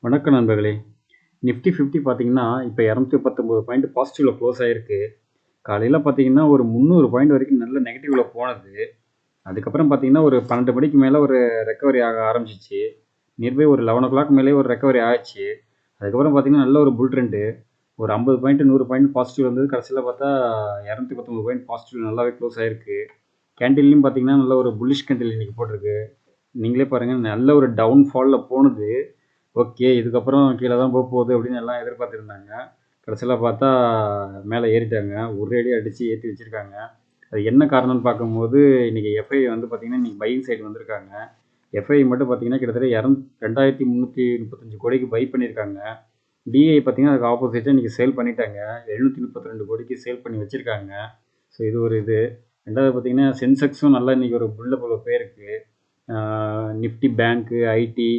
வணக்கம் நண்பர்களே. நிஃப்டி 50 பார்த்தீங்கன்னா, இப்ப 219 பாயிண்ட் பாசிட்டிவ்ல க்ளோஸ் ஆயிருக்கு. காலையில பார்த்தீங்கன்னா, ஒரு 300 பாயிண்ட் வரைக்கும் நல்ல நெகட்டிவ்ல போனது. அதுக்கப்புறம் பார்த்தீங்கன்னா, ஒரு 12 மணிக்கு மேல ஒரு ரெக்கவரி ஆக ஆரம்பிச்சுச்சு. நியர்பை ஒரு 11:00 மேலேயே ஒரு ரெக்கவரி ஆச்சு. அதுக்கப்புறம் பார்த்தீங்கன்னா, நல்ல ஒரு புல் ட்ரெண்டு. ஒரு 50 பாயிண்ட், 100 பாயிண்ட் பாசிட்டிவ் இருந்தது. கடைசியில பார்த்தா 219 பாயிண்ட் பாசிட்டிவ் நல்லாவே க்ளோஸ் ஆயிருக்கு. கேண்டில்லையும் பார்த்தீங்கன்னா, நல்ல ஒரு புல்லிஷ் கேண்டில் இன்னைக்கு போட்டிருக்கு. நீங்களே பாருங்க, நல்ல ஒரு டவுன் ஃபால்ல போனது. ஓகே. இதுக்கப்புறம் கீழ தான் போகுது அப்படின்னு எல்லாம் எதிர்பார்த்துருந்தாங்க. கடைசியில பார்த்தா மேல ஏறிட்டாங்க. ஒரேடியா அடிச்சு ஏத்தி வச்சிருக்காங்க. அது என்ன காரணம்னு பார்க்கும்போது, இன்னைக்கு எஃப்ஐ வந்து பார்த்தீங்கன்னா, இன்னைக்கு பையிங் சைடு வந்திருக்காங்க. எஃப்ஐ மட்டும் பார்த்தீங்கன்னா, கிட்டத்தட்ட 2335 கோடிக்கு பை பண்ணியிருக்காங்க. டிஐ பார்த்தீங்கன்னா, அதுக்கு ஆப்போசிட்டா இன்னைக்கு சேல் பண்ணிட்டாங்க. 732 கோடிக்கு சேல் பண்ணி வச்சிருக்காங்க. ஸோ இது ஒரு இது. 2வது பார்த்தீங்கன்னா, சென்செக்ஸும் நல்லா இன்னைக்கு ஒரு புல்ல போல போயிருக்கு. நிஃப்டி பேங்க்கு, ஐடி,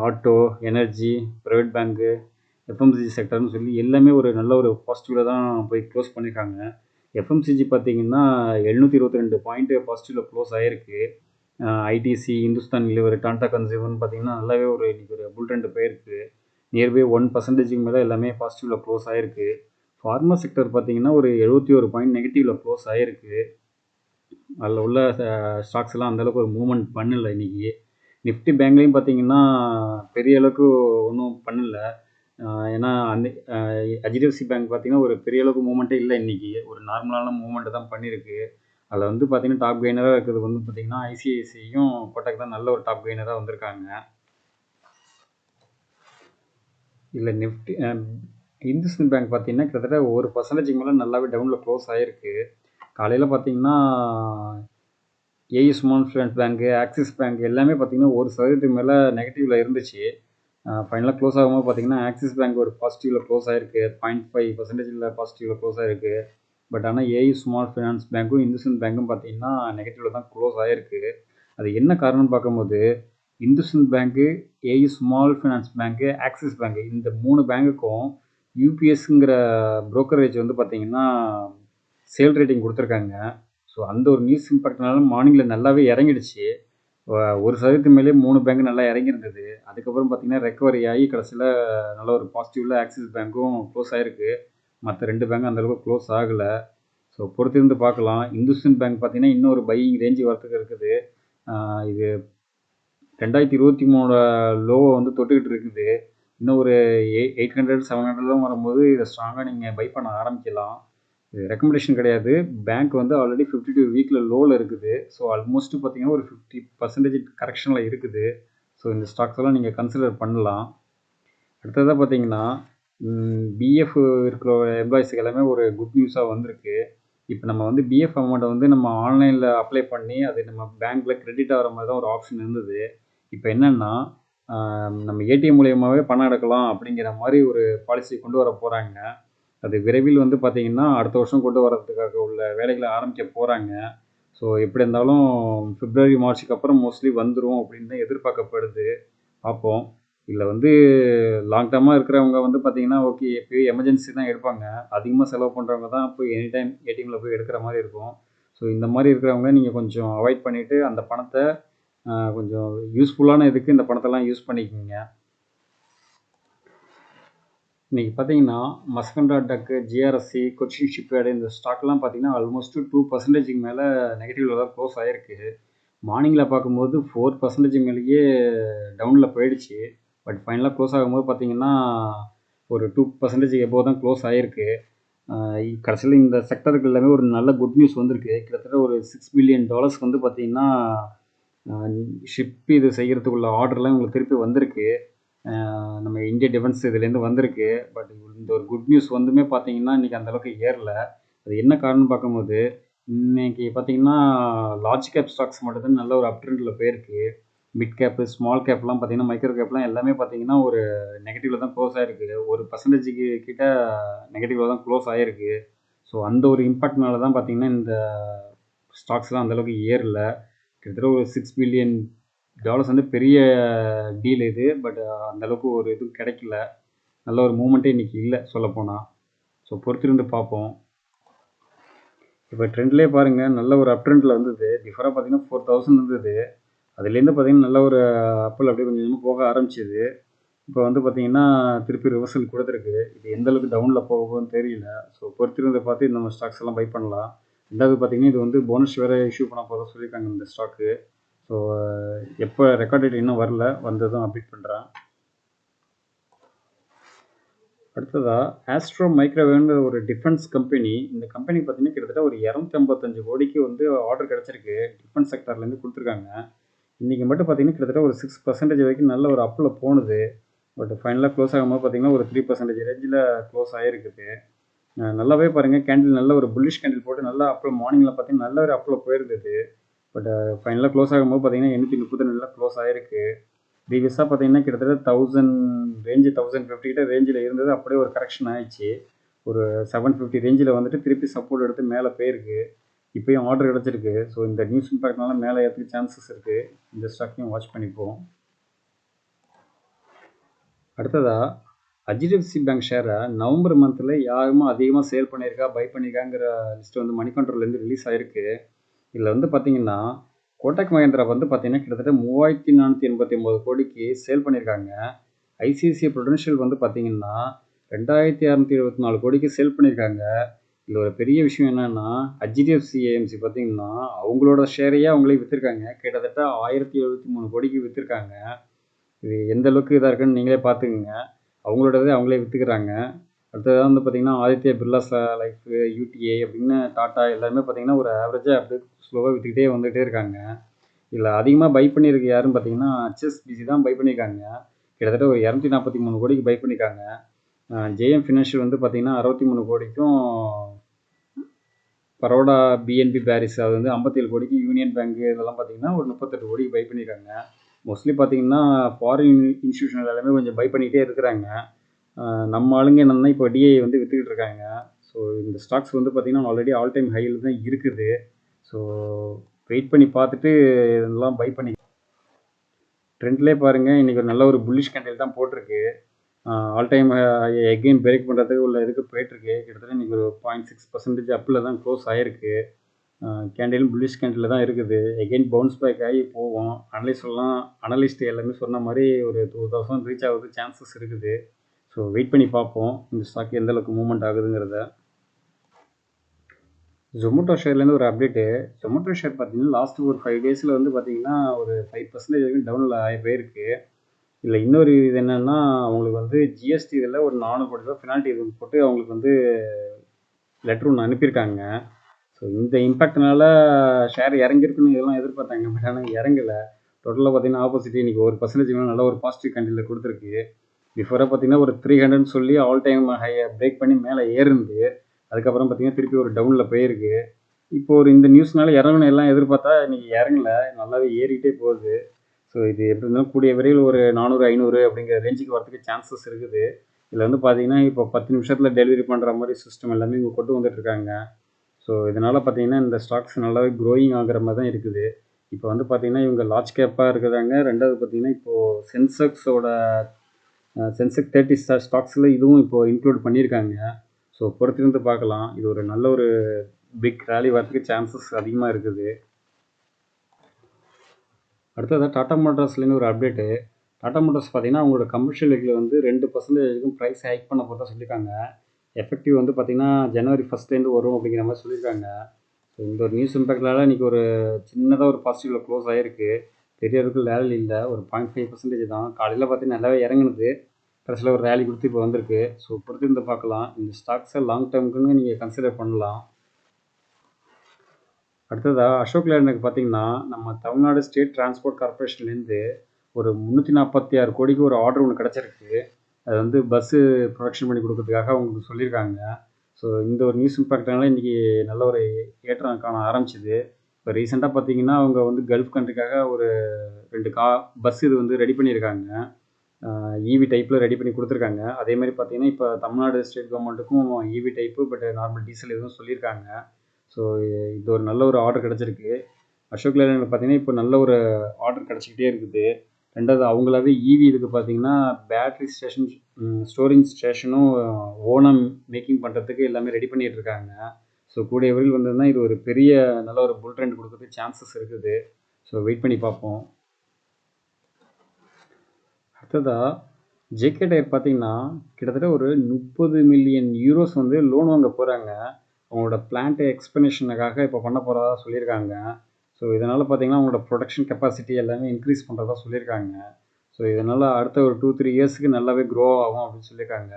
ஆட்டோ, எனர்ஜி, பிரைவேட் பேங்க்கு, எஃப்எம்சிஜி செக்டர்னு சொல்லி எல்லாமே ஒரு நல்ல ஒரு பாசிட்டிவ்ல தான் போய் க்ளோஸ் பண்ணியிருக்காங்க. எஃப்எம்சிஜி பார்த்தீங்கன்னா 722 பாயிண்ட் பாசிட்டிவ்ல க்ளோஸ் ஆயிருக்கு. ஐடிசி, இந்துஸ்தான் லிவர், டாடா கன்சியூமர்னு பார்த்தீங்கன்னா நல்லாவே ஒரு இன்னைக்கு ஒரு புல் ட்ரெண்ட் போயிருக்கு. நியர்பை 1% மேலே எல்லாமே பாசிட்டிவ்ல க்ளோஸ் ஆயிருக்கு. ஃபார்மா செக்டர் பார்த்தீங்கன்னா ஒரு 71 பாயிண்ட் நெகட்டிவ்ல க்ளோஸ் ஆயிருக்கு. அதில் உள்ள ஸ்டாக்ஸ் எல்லாம் அந்தளவுக்கு ஒரு மூவ்மெண்ட் பண்ணல இன்னைக்கு. நிஃப்டி பேங்க்லேயும் பார்த்தீங்கன்னா பெரிய அளவுக்கு ஒன்றும் பண்ணல. ஏன்னா அந்த ஹெச்டிஎஃப்சி பேங்க் பார்த்தீங்கன்னா ஒரு பெரிய அளவுக்கு மூவ்மெண்ட்டே இல்லை இன்னைக்கு. ஒரு நார்மலான மூவ்மெண்ட் தான் பண்ணியிருக்கு. அதில் வந்து பார்த்தீங்கன்னா டாப் கெய்னராக இருக்கிறது வந்து பார்த்தீங்கன்னா ஐசிஐசியும் கோட்டக் தான் நல்ல ஒரு டாப் கெய்னராக வந்திருக்காங்க. இல்லை நிஃப்டி இந்துஸ்தான் பேங்க் பார்த்தீங்கன்னா கிட்டத்தட்ட 1% மேலே நல்லாவே டவுனில் க்ளோஸ் ஆகிருக்கு. காலையில் பார்த்தீங்கன்னா ஏஇ ஸ்மால் ஃபைனான்ஸ் பேங்க்கு, ஆக்சிஸ் பேங்க் எல்லாமே பார்த்தீங்கன்னா 1% மேலே நெகட்டிவ்ல இருந்துச்சு. ஃபைனலாக க்ளோஸ் ஆகும்போது பார்த்தீங்கன்னா ஆக்சிஸ் பேங்க் ஒரு பாசிட்டிவ்ல க்ளோஸ் ஆயிருக்கு. 0.5% பாசிட்டிவ்ல க்ளோஸ் ஆயிருக்கு. பட் ஆனால் ஏஇ ஸ்மால் ஃபைனான்ஸ் பேங்க்கும் இந்துஸ்தான் பேங்க்கும் பார்த்தீங்கன்னா நெகட்டிவ்ல தான் க்ளோஸ் ஆயிருக்கு. அது என்ன காரணம்னு பார்க்கும்போது இந்துஸ்தான் பேங்க்கு, ஏஇ ஸ்மால் ஃபைனான்ஸ் பேங்க்கு, ஆக்சிஸ் பேங்க் இந்த 3 பேங்க்குக்கும் யூபிஎஸ்ங்கிற புரோக்கரேஜ் வந்து பார்த்தீங்கன்னா சேல் ரேட்டிங் கொடுத்துருக்காங்க. ஸோ அந்த ஒரு நியூஸ் இம்பாக்ட்னால மார்னிங்கில் நல்லாவே இறங்கிடுச்சு. 1% மேலேயே 3 பேங்க் நல்லா இறங்கியிருந்தது. அதுக்கப்புறம் பார்த்தீங்கன்னா ரெக்கவரி ஆகி கடைசியில் நல்ல ஒரு பாசிட்டிவ்ல ஆக்சிஸ் பேங்க்கும் க்ளோஸ் ஆயிருக்கு. மற்ற 2 பேங்க்கும் அந்தளவுக்கு க்ளோஸ் ஆகலை. ஸோ பொறுத்திருந்து பார்க்கலாம். இந்துஸ்தான் பேங்க் பார்த்தீங்கன்னா இன்னும் ஒரு பையிங் ரேஞ்சு வரத்துக்கு இருக்குது. இது 2023 லோவை வந்து தொட்டுக்கிட்டு இருக்குது. இன்னும் ஒரு 800 700 வரும்போது இதை ஸ்ட்ராங்காக நீங்கள் பை பண்ண ஆரம்பிக்கலாம். இது ரெக்கமெண்டேஷன் கிடையாது. பேங்க் வந்து ஆல்ரெடி 52 வீக்ல லோவில் இருக்குது. ஸோ ஆல்மோஸ்ட் பார்த்தீங்கன்னா ஒரு 50% கரெக்ஷனில் இருக்குது. ஸோ இந்த ஸ்டாக்ஸ் எல்லாம் நீங்கள் கன்சிடர் பண்ணலாம். அடுத்ததாக பார்த்தீங்கன்னா பிஎஃப் இருக்கிற எம்ப்ளாயிஸுக்கு எல்லாமே ஒரு குட் நியூஸாக வந்திருக்கு. இப்போ நம்ம வந்து பிஎஃப் அமௌண்ட்டை வந்து நம்ம ஆன்லைனில் அப்ளை பண்ணி அது நம்ம பேங்க்கில் கிரெடிட் ஆகிற மாதிரி தான் ஒரு ஆப்ஷன் இருந்தது. இப்போ என்னென்னா நம்ம ஏடிஎம் மூலியமாகவே பணம் எடுக்கலாம் அப்படிங்கிற மாதிரி ஒரு பாலிசி கொண்டு வர போகிறாங்க. அது விரைவில் வந்து பார்த்தீங்கன்னா அடுத்த வருஷம் கொண்டு வரதுக்காக உள்ள வேலைகளை ஆரம்பிக்க போகிறாங்க. ஸோ எப்படி இருந்தாலும் பிப்ரவரி மார்ச்சுக்கு அப்புறம் மோஸ்ட்லி வந்துடும் அப்படின்னு தான் எதிர்பார்க்கப்படுது. பார்ப்போம். இதில் வந்து லாங் டர்மாக இருக்கிறவங்க வந்து பார்த்தீங்கன்னா ஓகே எப்போயும் எமர்ஜென்சி தான் எடுப்பாங்க. அதிகமாக செலவு பண்ணுறவங்க தான் போய் எனி டைம் ஏடிஎம்மில் போய் எடுக்கிற மாதிரி இருக்கும். ஸோ இந்த மாதிரி இருக்கிறவங்க நீங்கள் கொஞ்சம் அவாய்ட் பண்ணிவிட்டு அந்த பணத்தை கொஞ்சம் யூஸ்ஃபுல்லான இதுக்கு இந்த பணத்தெல்லாம் யூஸ் பண்ணிக்கோங்க. இன்றைக்கி பார்த்தீங்கன்னா மஸ்கண்டா டக்கு, ஜிஆர்எஸ்சி, கொச்சின் ஷிப்யார்டு இந்த ஸ்டாக்லாம் பார்த்தீங்கன்னா ஆல்மோஸ்ட் 2% மேலே நெகட்டிவ்ல தான் க்ளோஸ் ஆகிருக்கு. மார்னிங்கில் பார்க்கும்போது 4% மேலேயே டவுனில் போயிடுச்சு. பட் ஃபைனலாக க்ளோஸ் ஆகும்போது பார்த்தீங்கன்னா ஒரு 2% எபோவ் தான் க்ளோஸ் ஆகிருக்கு. கடைசியில் இந்த செக்டருக்கு எல்லாமே ஒரு நல்ல குட் நியூஸ் வந்திருக்கு. கிட்டத்தட்ட ஒரு $6 பில்லியன் வந்து பார்த்தீங்கன்னா ஷிப் இது செய்கிறதுக்குள்ள ஆர்டர்லாம் உங்களுக்கு திருப்பி வந்திருக்கு. நம்ம இந்திய டிஃபென்ஸ் இதுலேருந்து வந்திருக்கு. பட் இந்த ஒரு குட் நியூஸ் வந்துமே பார்த்தீங்கன்னா இன்றைக்கி அந்தளவுக்கு ஏறல. அது என்ன காரணம்னு பார்க்கும்போது இன்றைக்கி பார்த்தீங்கன்னா லார்ஜ் கேப் ஸ்டாக்ஸ் மட்டும்தான் நல்ல ஒரு அப் ட்ரெண்டில் போயிருக்கு. மிட் கேப்பு, ஸ்மால் கேப்லாம் பார்த்தீங்கன்னா மைக்ரோ கேப்லாம் எல்லாமே பார்த்தீங்கன்னா ஒரு நெகட்டிவ்ல தான் க்ளோஸ் ஆகிருக்கு. 1% கிட்ட நெகட்டிவ்ல தான் க்ளோஸ் ஆகிருக்கு. ஸோ அந்த ஒரு இம்பேக்ட்னால தான் பார்த்தீங்கன்னா இந்த ஸ்டாக்ஸ்லாம் அந்தளவுக்கு ஏறல. கிட்டத்தட்ட ஒரு $6 பில்லியன் வந்து பெரிய டீல் இது. பட் அந்தளவுக்கு ஒரு இது கிடைக்கல. நல்ல ஒரு மூமெண்ட்டே இன்றைக்கி இல்லை சொல்லப்போனால். ஸோ பொறுத்திருந்து பார்ப்போம். இப்போ ட்ரெண்ட்லேயே பாருங்கள் நல்ல ஒரு அப் ட்ரெண்டில் வந்தது. பிஃபோராக பார்த்தீங்கன்னா 4000 இருந்தது. அதுலேருந்து பார்த்தீங்கன்னா நல்ல ஒரு அப்பில் அப்படியே கொஞ்சம் கொஞ்சமாக போக ஆரம்பிச்சிது. இப்போ வந்து பார்த்தீங்கன்னா திருப்பி ரிவர்சல் கொடுத்துருக்கு. இது எந்த அளவுக்கு டவுனில் போகும்னு தெரியல. ஸோ பொறுத்திருந்து பார்த்து இந்த ஸ்டாக்ஸ் எல்லாம் பை பண்ணலாம். ரெண்டாவது பார்த்தீங்கன்னா இது வந்து போனஸ் வேறு இஷ்யூ பண்ண போகிறதா சொல்லியிருக்காங்க இந்த ஸ்டாக்கு. ஸோ எப்போ ரெக்கார்ட் டேட் இன்னும் வரல, வந்ததும் அப்டேட் பண்ணுறேன். அடுத்ததா ஆஸ்ட்ரோ மைக்ரோவேவ்ங்கிற ஒரு டிஃபென்ஸ் கம்பெனி. இந்த கம்பெனி பார்த்தீங்கன்னா கிட்டத்தட்ட ஒரு 255 கோடிக்கு வந்து ஆர்டர் கிடச்சிருக்கு. டிஃபென்ஸ் செக்டர்லேருந்து கொடுத்துருக்காங்க. இன்றைக்கி மட்டும் பார்த்தீங்கன்னா கிட்டத்தட்ட ஒரு 6% வரைக்கும் நல்ல ஒரு அப்பில் போணுது. பட் ஃபைனலாக க்ளோஸ் ஆகும்போது பார்த்தீங்கன்னா ஒரு 3% ரேஞ்சில் க்ளோஸ் ஆகிருக்குது. நல்லாவே பாருங்கள், கேண்டில் நல்ல ஒரு புல்லிஷ் கேண்டில் போட்டு நல்லா அப்பில் மார்னிங்கில் பார்த்தீங்கன்னா நல்ல ஒரு அப்பில் போயிருந்தது. பட் ஃபைனலாக க்ளோஸ் ஆகும்போது பார்த்தீங்கன்னா 832 க்ளோஸ் ஆகிருக்கு. ப்ரீவியஸாக பார்த்தீங்கன்னா கிட்டத்தட்ட 1000 ரேஞ்சு 1050 கிட்ட ரேஞ்சில் இருந்தது. அப்படியே ஒரு கரெக்ஷன் ஆயிடுச்சு. ஒரு 750 ரேஞ்சில் வந்துட்டு திருப்பி சப்போர்ட் எடுத்து மேலே போயிருக்கு. இப்போயும் ஆர்டர் கிடச்சிருக்கு. ஸோ இந்த நியூஸ் இம்பேக்ட்னால மேலே ஏற்றுக்கு சான்சஸ் இருக்குது. இந்த ஸ்டாக்கையும் வாட்ச் பண்ணிப்போம். அடுத்ததாக HDFC பேங்க் ஷேரை நவம்பர் மந்தில் யாருமே அதிகமாக சேல் பண்ணியிருக்கா, பை பண்ணியிருக்காங்கிற லிஸ்ட் வந்து மணி கண்ட்ரோல்லேருந்து ரிலீஸ் ஆகிருக்கு. இதில் வந்து பார்த்தீங்கன்னா கோட்டக் மஹேந்திரா வந்து பார்த்தீங்கன்னா கிட்டத்தட்ட 3489 கோடிக்கு சேல் பண்ணியிருக்காங்க. ஐசிஐசிஐ ப்ருடென்ஷியல் வந்து பார்த்தீங்கன்னா 2624 கோடிக்கு சேல் பண்ணியிருக்காங்க. இதில் ஒரு பெரிய விஷயம் என்னென்னா HDFC ஏஎம்சி பார்த்தீங்கன்னா அவங்களோட ஷேரையே அவங்களே விற்றுருக்காங்க. கிட்டத்தட்ட 1073 கோடிக்கு விற்றுருக்காங்க. இது எந்த அளவுக்கு இதாக இருக்குன்னு நீங்களே பார்த்துக்குங்க. அவங்களோடதே அவங்களே விற்றுக்கிறாங்க. அடுத்ததாக வந்து பார்த்திங்கன்னா ஆதித்யா பிர்லா லைஃபு, யூடிஐ அப்படின்னு டாட்டா எல்லாருமே பார்த்திங்கன்னா ஒரு ஆவரேஜாக அப்படியே ஸ்லோவாக விற்றுக்கிட்டே வந்துகிட்டே இருக்காங்க. இதில் அதிகமாக பை பண்ணியிருக்கு யாருன்னு பார்த்தீங்கன்னா HSBC தான் பை பண்ணியிருக்காங்க. கிட்டத்தட்ட ஒரு 243 கோடிக்கு பை பண்ணியிருக்காங்க. ஜேஎம் ஃபினான்ஷியல் வந்து பார்த்திங்கன்னா 63 கோடிக்கும், பரோடா பிஎன்பி பாரிஸ் அது வந்து 57 கோடிக்கு, யூனியன் பேங்க் இதெல்லாம் பார்த்திங்கன்னா ஒரு 38 கோடிக்கு பை பண்ணியிருக்காங்க. மோஸ்ட்லி பார்த்திங்கன்னா ஃபாரின் இன்ஸ்டியூஷன் எல்லாமே கொஞ்சம் பை பண்ணிகிட்டே இருக்கிறாங்க. நம்ம ஆளுங்க என்னென்னா இப்போ டிஐ வந்து விற்றுக்கிட்டு இருக்காங்க. ஸோ இந்த ஸ்டாக்ஸ் வந்து பார்த்திங்கன்னா ஆல்ரெடி ஆல் டைம் ஹையில் தான் இருக்குது. ஸோ வெயிட் பண்ணி பார்த்துட்டு இதெல்லாம் பை பண்ணி ட்ரெண்ட்லேயே பாருங்கள், இன்றைக்கி ஒரு நல்ல ஒரு புல்லிஷ் கேண்டில் தான் போட்டிருக்கு. ஆல் டைம் எகெயின் பிரேக் பண்ணுறதுக்கு உள்ள இதுக்கு போயிட்டுருக்கு. கிட்டத்தட்ட இன்றைக்கி ஒரு 0.6% அப்பில் தான் க்ளோஸ் ஆகிருக்கு. கேண்டிலும் புல்லிஷ் கேண்டில் தான் இருக்குது. எகெயின் பவுன்ஸ் பேக் ஆகி போகும். அனலிஸ்ட் எல்லாமே சொன்ன மாதிரி ஒரு 2000 ரீச் ஆகுது சான்சஸ் இருக்குது. ஸோ வெயிட் பண்ணி பார்ப்போம் இந்த ஸ்டாக் எந்த அளவுக்கு மூவ்மெண்ட் ஆகுதுங்கிறத. ஜொமேட்டோ ஷேர்லேருந்து ஒரு அப்டேட்டு. ஜொமேட்டோ ஷேர் பார்த்தீங்கன்னா லாஸ்ட்டு ஒரு 5 டேஸில் வந்து பார்த்தீங்கன்னா ஒரு 5% வரைக்கும் டவுனில் ஆகி போயிருக்கு. இல்லை இன்னொரு இது என்னென்னா அவங்களுக்கு வந்து ஜிஎஸ்டி இதில் ஒரு 400 கோடி ரூபா பெனால்ட்டி இது போட்டு அவங்களுக்கு வந்து லெட்ரு ஒன்று அனுப்பியிருக்காங்க. ஸோ இந்த இம்பேக்ட்னால ஷேர் இறங்கியிருக்குன்னு இதெல்லாம் எதிர்பார்த்தாங்க. பட் ஆனால் இறங்கலை. டோட்டலாக பார்த்தீங்கன்னா ஆப்போசிட் இன்றைக்கி 1% மேலே நல்ல ஒரு பாசிட்டிவ் கண்டியில் கொடுத்துருக்கு. பிஃபோராக பார்த்தீங்கன்னா ஒரு 300 சொல்லி ஆல் டைம் ஹையை பிரேக் பண்ணி மேலே ஏறுந்து, அதுக்கப்புறம் பார்த்தீங்கன்னா திருப்பி ஒரு டவுனில் போயிருக்கு. இப்போ ஒரு இந்த நியூஸ்னால இறங்கணும் எல்லாம் எதிர்பார்த்தா இன்றைக்கி இறங்கலை, நல்லாவே ஏறிக்கிட்டே போகுது. ஸோ இது எப்படி இருந்தாலும் கூடிய விரைவில் ஒரு 400, 500 அப்படிங்கிற ரேஞ்சுக்கு வரதுக்கு சான்சஸ் இருக்குது. இதில் வந்து பார்த்தீங்கன்னா இப்போ 10 நிமிஷத்தில் டெலிவரி பண்ணுற மாதிரி சிஸ்டம் எல்லாமே இங்கே கொண்டு வந்துட்டுருக்காங்க. ஸோ இதனால் பார்த்தீங்கன்னா இந்த ஸ்டாக்ஸ் நல்லாவே க்ரோயிங் ஆகிற மாதிரி தான் இருக்குது. இப்போ வந்து பார்த்தீங்கன்னா இவங்க லார்ஜ் கேப்பாக இருக்கிறாங்க. ரெண்டாவது பார்த்தீங்கன்னா இப்போது சென்செக்ஸோட சென்செக்ஸ் 30 ஸ்டாக்ஸில் இதுவும் இப்போது இன்க்ளூட் பண்ணியிருக்காங்க. ஸோ பொறுத்திருந்து பார்க்கலாம். இது ஒரு நல்ல ஒரு பிக் ரேலி வரதுக்கு சான்சஸ் அதிகமாக இருக்குது. அடுத்ததாக டாடா மோட்டார்ஸ்லேருந்து ஒரு அப்டேட்டு. டாடா மோட்டார்ஸ் பார்த்தீங்கன்னா அவங்களோட கமர்ஷியல் வெஹிக்கிள் வந்து 2% வரைக்கும் ப்ரைஸ் ஹைக் பண்ண போகிறதா சொல்லியிருக்காங்க. எஃபெக்டிவ் வந்து பார்த்திங்கன்னா ஜனவரி 1 வரும் அப்படிங்கிற மாதிரி சொல்லியிருக்காங்க. ஸோ இந்த ஒரு நியூஸ் இம்பேக்ட்னால இன்றைக்கி ஒரு சின்னதாக ஒரு பாசிட்டிவில் க்ளோஸ் ஆகிருக்கு. பெரிய அளவுக்கு ரேலி இல்லை, ஒரு 0.5% தான். காலையில் பார்த்தீங்கன்னா நல்லாவே இறங்குனது, கடைசியில் ஒரு ரேலி கொடுத்து இப்போ வந்திருக்கு. ஸோ பொறுத்திருந்து பார்க்கலாம். இந்த ஸ்டாக்ஸை லாங் டேர்முக்குன்னு நீங்கள் கன்சிடர் பண்ணலாம். அடுத்ததாக அசோக் லேலண்டுக்கு பார்த்தீங்கன்னா நம்ம தமிழ்நாடு ஸ்டேட் டிரான்ஸ்போர்ட் கார்பரேஷன்லேருந்து ஒரு 346 கோடிக்கு ஒரு ஆர்டர் ஒன்று கிடச்சிருக்கு. அது வந்து பஸ்ஸு ப்ரொடக்ஷன் பண்ணி கொடுக்கறதுக்காக அவங்களுக்கு சொல்லியிருக்காங்க. ஸோ இந்த ஒரு நியூஸ் இம்பேக்ட்னால இன்றைக்கி நல்ல ஒரு ஏற்றம் காண ஆரம்பிச்சிது. இப்போ ரீசெண்டாக பார்த்தீங்கன்னா அவங்க வந்து கல்ஃப் கண்ட்ரிக்காக ஒரு 2 பஸ் இது வந்து ரெடி பண்ணியிருக்காங்க. இவி டைப்பில் ரெடி பண்ணி கொடுத்துருக்காங்க. அதே மாதிரி பார்த்தீங்கன்னா இப்போ தமிழ்நாடு ஸ்டேட் கவர்மெண்ட்டுக்கும் EV type but normal diesel எதுவும் சொல்லியிருக்காங்க. ஸோ இது ஒரு நல்ல ஒரு ஆர்டர் கிடச்சிருக்கு. அசோக் லேலண்டுக்கு பார்த்தீங்கன்னா இப்போ நல்ல ஒரு ஆர்டர் கிடச்சிக்கிட்டே இருக்குது. ரெண்டாவது அவங்களாவே இவி இதுக்கு பார்த்தீங்கன்னா பேட்ரி ஸ்டேஷன், ஸ்டோரேஜ் ஸ்டேஷனும் ஓனாக மேக்கிங் பண்ணுறதுக்கு எல்லாமே ரெடி பண்ணிகிட்டு இருக்காங்க. ஸோ கூடிய விரைவில் வந்ததுன்னா இது ஒரு பெரிய நல்ல ஒரு புல் ட்ரெண்ட் கொடுக்கறதுக்கு சான்சஸ் இருக்குது. ஸோ வெயிட் பண்ணி பார்ப்போம். அடுத்ததாக ஜேகே டயர் பார்த்தீங்கன்னா, கிட்டத்தட்ட ஒரு 30 மில்லியன் யூரோஸ் வந்து லோன் வாங்க போறாங்க. அவங்களோட பிளான்ட் எக்ஸ்பென்ஷனுக்காக இப்போ பண்ண போறதா சொல்லியிருக்காங்க. ஸோ இதனால பார்த்தீங்கன்னா, அவங்களோட ப்ரொடக்ஷன் கெப்பாசிட்டி எல்லாமே இன்க்ரீஸ் பண்ணுறதா சொல்லியிருக்காங்க. ஸோ இதனால அடுத்த ஒரு 2, 3 இயர்ஸ்க்கு நல்லாவே க்ரோ ஆகும் அப்படின்னு சொல்லியிருக்காங்க.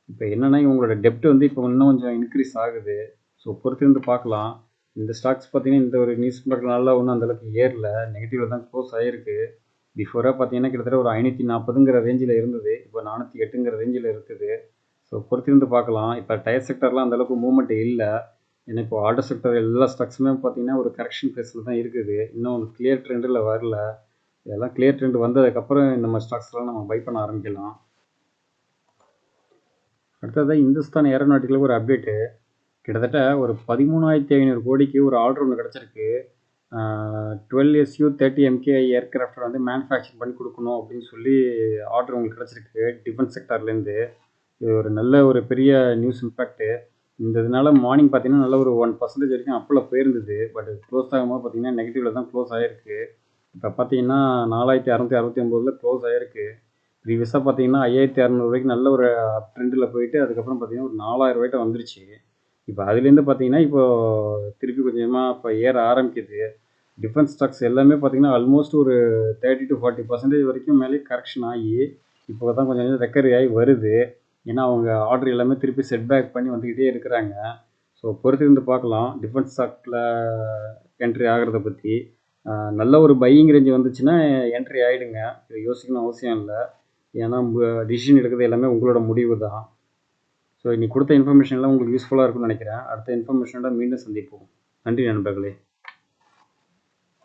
இப்போ என்னன்னா, இவங்களோட டெப்ட் வந்து இப்போ இன்னும் கொஞ்சம் இன்க்ரீஸ் ஆகுது. ஸோ பொறுத்திருந்து பார்க்கலாம். இந்த ஸ்டாக்ஸ் பார்த்தீங்கன்னா, இந்த ஒரு நியூஸ் பேப்பர்னால ஒன்றும் அந்த அளவுக்கு ஏறல. நெகட்டிவ்ல தான் க்ளோஸ் ஆயிருக்கு. பிஃபோராக பார்த்தீங்கன்னா கிட்டத்தட்ட ஒரு 540ங்கிற ரேஞ்சில் இருந்தது. இப்போ 408ங்கிற ரேஞ்சில் இருக்குது. ஸோ பொறுத்திருந்து பார்க்கலாம். இப்போ டயர் செக்டர்லாம் அந்த அளவுக்கு மூவ்மெண்ட் இல்லை. ஏன்னா இப்போ ஆட்டோ செக்டர் எல்லா ஸ்டாக்ஸுமே பார்த்தீங்கன்னா ஒரு கரெக்ஷன் ஃபேஸில் தான் இருக்குது. இன்னும் கிளியர் ட்ரெண்டில் வரல. இதெல்லாம் கிளியர் ட்ரெண்ட் வந்ததுக்கப்புறம் இந்த மாதிரி ஸ்டாக்ஸ்லாம் நம்ம பை பண்ண ஆரம்பிக்கலாம். அடுத்ததாக இந்துஸ்தான் ஏரோநாட்டிக்கலுக்கு ஒரு அப்டேட்டு. கிட்டத்தட்ட ஒரு 13,500 கோடிக்கு ஒரு ஆர்டர் ஒன்று கிடச்சிருக்கு. 12SU 30 MKI ஏர்கிராஃப்ட் வந்து மேனுஃபேக்சர் பண்ணி கொடுக்கணும் அப்படின்னு சொல்லி ஆர்டர் உங்களுக்கு கிடச்சிருக்கு டிஃபென்ஸ் செக்டார்லேருந்து. இது ஒரு நல்ல ஒரு பெரிய நியூஸ் இம்பேக்ட்டு. இந்த இதனால மார்னிங் பார்த்தீங்கன்னா நல்ல ஒரு 1% வரைக்கும் அப்பில் போயிருந்தது. பட் க்ளோஸ் ஆகும்போது பார்த்தீங்கன்னா நெகட்டிவில் தான் க்ளோஸ் ஆகிருக்கு. இப்போ பார்த்தீங்கன்னா 4,669 க்ளோஸ் ஆகிருக்கு. ப்ரீவியஸாக பார்த்தீங்கன்னா 5,600 வரைக்கும் நல்ல ஒரு அப் ட்ரெண்டில் போயிட்டு அதுக்கப்புறம் பார்த்தீங்கன்னா ஒரு 4,000 வந்துருச்சு. இப்போ அதுலேருந்து பார்த்தீங்கன்னா இப்போ திருப்பி கொஞ்சமாக இப்போ ஏற ஆரம்பிக்குது. டிஃபென்ஸ் ஸ்டாக்ஸ் எல்லாமே பார்த்தீங்கன்னா ஆல்மோஸ்ட் ஒரு 30 to 40% வரைக்கும் மேலே கரெக்ஷன் ஆகி இப்போ தான் கொஞ்சம் கொஞ்சம் ரெக்கவரி ஆகி வருது. ஏன்னா அவங்க ஆர்டர் எல்லாமே திருப்பி செட் பேக் பண்ணி வந்துக்கிட்டே இருக்கிறாங்க. ஸோ பொறுத்திருந்து பார்க்கலாம் டிஃபென்ஸ் ஸ்டாக்கில் என்ட்ரி ஆகிறத பற்றி. நல்ல ஒரு பையிங் ரேஞ்ச் வந்துச்சுன்னா என்ட்ரி ஆகிடுங்க. இது யோசிக்கணும் அவசியம் இல்லை. ஏன்னா டிசிஷன் எடுக்கிறது எல்லாமே உங்களோட முடிவு தான். ஸோ இன்னைக்கு கொடுத்த இன்ஃபர்மேஷன் எல்லாம் உங்களுக்கு யூஸ்ஃபுல்லாக இருக்கும்னு நினைக்கிறேன். அடுத்த இன்ஃபர்மேஷனோட மீண்டும் சந்திப்போம். நன்றி நண்பர்களே.